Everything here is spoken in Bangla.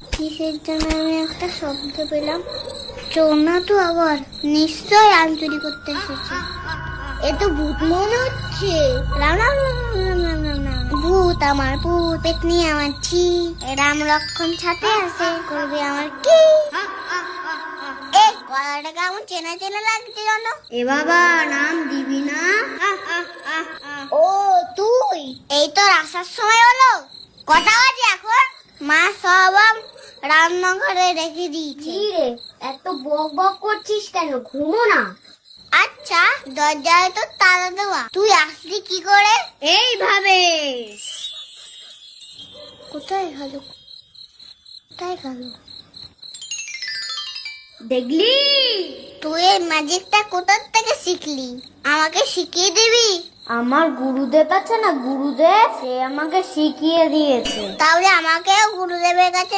কিসের জন্য আমি একটা শব্দ পেলাম? চোর না তো আবার, নিশ্চয় আম চুরি করতে এসেছে। এ তো ভূত মনে হচ্ছে। রাম রাম রাম রাম রাম রাম রাম। ভূত আমার ভূত, পেতনি আমার ছি, রাম লক্ষণ সাথে আছে, করবে আমার কি? এই গলাটা কেমন চেনা চেনা লাগছে জানো? এ বাবা, নাম দিবি না? ও তুই, এই তো আসার সময় হলো। কটা বাজে এখন? মা সব আম রান্নাঘরে রেখে দিয়েছে। এত বক বক করছিস কেন? ঘুমো না। আচ্ছা, দরজায় তো তালা দেওয়া, তুই আসলি কি করে? এইভাবে। কোথায় গেল? কোথায় গেল? দেখলি? তুই এই ম্যাজিকটা কোথা থেকে শিখলি? আমাকে শিখিয়ে দিবি? আমার গুরুদেব আছে না, গুরুদেব, সে আমাকে শিখিয়ে দিয়েছে। তাহলে আমাকেও গুরুদেবের কাছে